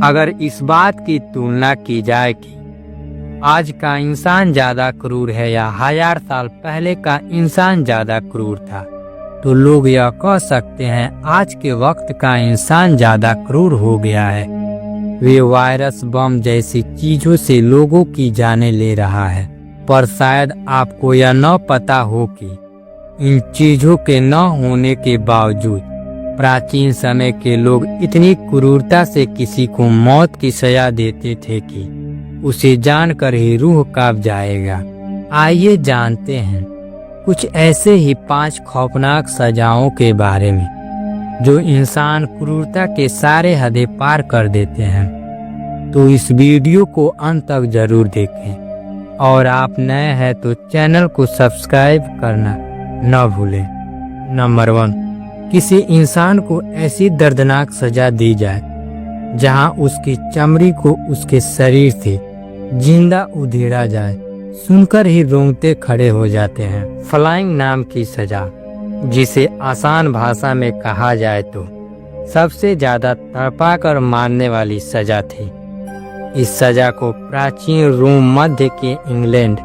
अगर इस बात की तुलना की जाए कि आज का इंसान ज्यादा क्रूर है या 1000 साल पहले का इंसान ज्यादा क्रूर था, तो लोग यह कह सकते हैं आज के वक्त का इंसान ज्यादा क्रूर हो गया है। वे वायरस, बम जैसी चीजों से लोगों की जानें ले रहा है, पर शायद आपको यह न पता हो कि इन चीजों के न होने के बावजूद प्राचीन समय के लोग इतनी क्रूरता से किसी को मौत की सजा देते थे कि उसे जानकर ही रूह कांप जाएगा। आइए जानते हैं कुछ ऐसे ही 5 खौफनाक सजाओं के बारे में जो इंसान क्रूरता के सारे हदें पार कर देते हैं। तो इस वीडियो को अंत तक जरूर देखें और आप नए हैं तो चैनल को सब्सक्राइब करना न भूलें। नंबर 1, किसी इंसान को ऐसी दर्दनाक सजा दी जाए जहां उसकी चमड़ी को उसके शरीर से जिंदा उधेड़ा जाए। सुनकर ही रोंगटे खड़े हो जाते हैं। फ्लाइंग नाम की सजा, जिसे आसान भाषा में कहा जाए तो सबसे ज्यादा तड़पा कर मारने वाली सजा थी। इस सजा को प्राचीन रोम, मध्य के इंग्लैंड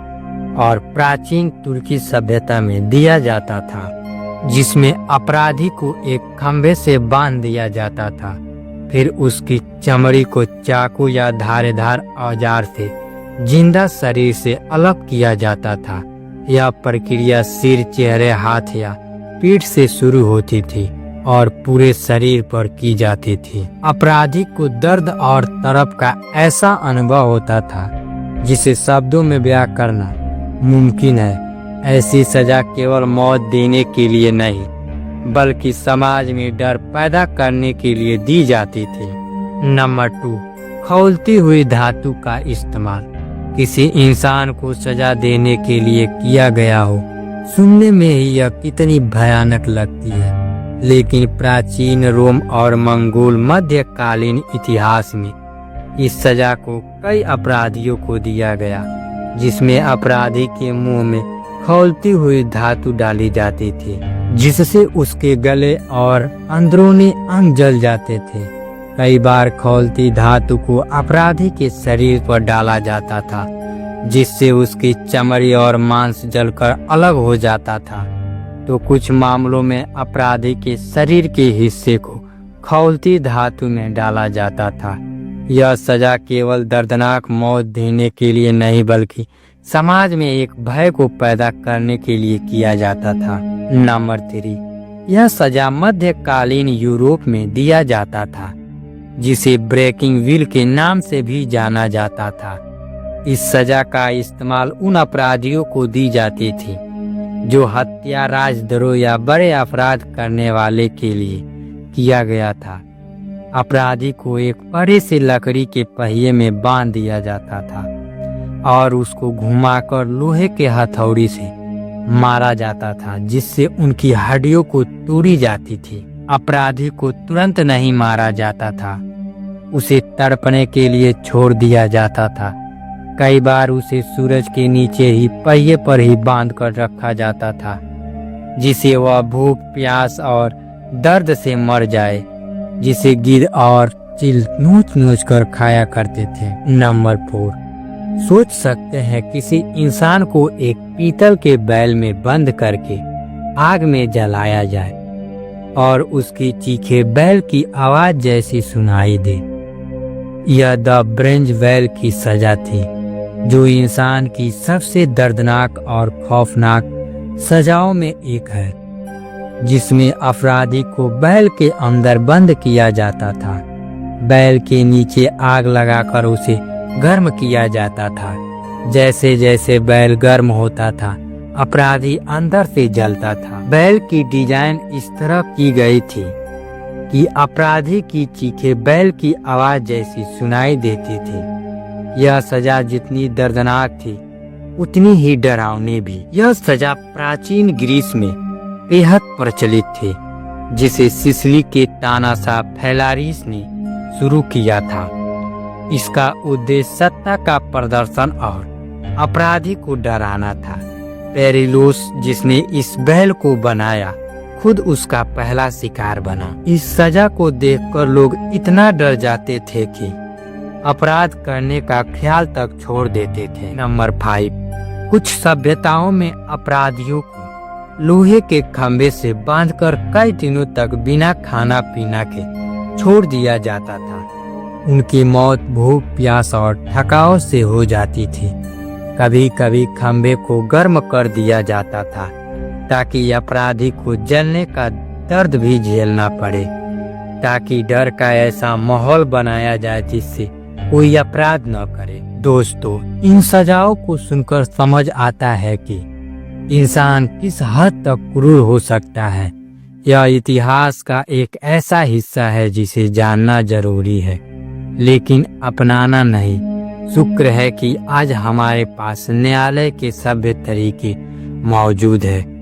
और प्राचीन तुर्की सभ्यता में दिया जाता था, जिसमें अपराधी को एक खंभे से बांध दिया जाता था। फिर उसकी चमड़ी को चाकू या धारेदार औजार से जिंदा शरीर से अलग किया जाता था। यह प्रक्रिया सिर, चेहरे, हाथ या पीठ से शुरू होती थी और पूरे शरीर पर की जाती थी। अपराधी को दर्द और तड़प का ऐसा अनुभव होता था जिसे शब्दों में बयां करना मुमकिन है। ऐसी सजा केवल मौत देने के लिए नहीं, बल्कि समाज में डर पैदा करने के लिए दी जाती थी। नंबर 2, खौलती हुई धातु का इस्तेमाल। किसी इंसान को सजा देने के लिए किया गया हो, सुनने में ही यह कितनी भयानक लगती है, लेकिन प्राचीन रोम और मंगोल मध्यकालीन इतिहास में इस सजा को कई अपराधियों को दिया गया, जिसमें अपराधी के मुंह में खौलती हुई धातु डाली जाती थी, जिससे उसके गले और अंदरूनी अंग जल जाते थे। कई बार खौलती धातु को अपराधी के शरीर पर डाला जाता था, जिससे उसकी चमड़ी और मांस जलकर अलग हो जाता था। तो कुछ मामलों में अपराधी के शरीर के हिस्से को खौलती धातु में डाला जाता था। यह सजा केवल दर्दनाक मौत देने के लिए नहीं, बल्कि समाज में एक भय को पैदा करने के लिए किया जाता था। नंबर 3, यह सजा मध्यकालीन यूरोप में दिया जाता था, जिसे ब्रेकिंग व्हील के नाम से भी जाना जाता था। इस सजा का इस्तेमाल उन अपराधियों को दी जाती थी जो हत्या, राजद्रोह या बड़े अपराध करने वाले के लिए किया गया था। अपराधी को एक बड़े से लकड़ी के पहिए में बांध दिया जाता था और उसको घुमाकर लोहे के हथौड़ी से मारा जाता था, जिससे उनकी हड्डियों को तोड़ी जाती थी। अपराधी को तुरंत नहीं मारा जाता था, उसे तड़पने के लिए छोड़ दिया जाता था। कई बार उसे सूरज के नीचे ही पहिए पर ही बांध कर रखा जाता था, जिसे वह भूख, प्यास और दर्द से मर जाए, जिसे गिद्ध और चील नोच नोच कर खाया करते थे। नंबर 4, सोच सकते हैं किसी इंसान को एक पीतल के बैल में बंद करके आग में जलाया जाए और उसकी चीखें बैल की आवाज जैसी सुनाई दे। यह द ब्रेंज वेल की सजा थी, जो इंसान की सबसे दर्दनाक और खौफनाक सजाओं में एक है, जिसमें अपराधी को बैल के अंदर बंद किया जाता था। बैल के नीचे आग लगाकर उसे गर्म किया जाता था। जैसे जैसे बैल गर्म होता था, अपराधी अंदर से जलता था। बैल की डिजाइन इस तरह की गई थी कि अपराधी की चीखें बैल की आवाज जैसी सुनाई देती थी। यह सजा जितनी दर्दनाक थी, उतनी ही डरावनी भी। यह सजा प्राचीन ग्रीस में बेहद प्रचलित थी, जिसे सिसिली के तानाशाह फेलारिस ने शुरू किया था। इसका उद्देश्य सत्ता का प्रदर्शन और अपराधी को डराना था। पेरिलोस, जिसने इस बैल को बनाया, खुद उसका पहला शिकार बना। इस सजा को देखकर लोग इतना डर जाते थे कि अपराध करने का ख्याल तक छोड़ देते थे। नंबर 5, कुछ सभ्यताओं में अपराधियों को लोहे के खंभे से बांधकर कई दिनों तक बिना खाना पीना के छोड़ दिया जाता था। उनकी मौत भूख, प्यास और थकावट से हो जाती थी। कभी कभी खंभे को गर्म कर दिया जाता था ताकि अपराधी को जलने का दर्द भी झेलना पड़े, ताकि डर का ऐसा माहौल बनाया जाए जिससे कोई अपराध न करे। दोस्तों, इन सजाओं को सुनकर समझ आता है कि इंसान किस हद तक क्रूर हो सकता है। यह इतिहास का एक ऐसा हिस्सा है जिसे जानना जरूरी है, लेकिन अपनाना नहीं। शुक्र है कि आज हमारे पास न्यायालय के सभ्य तरीके मौजूद है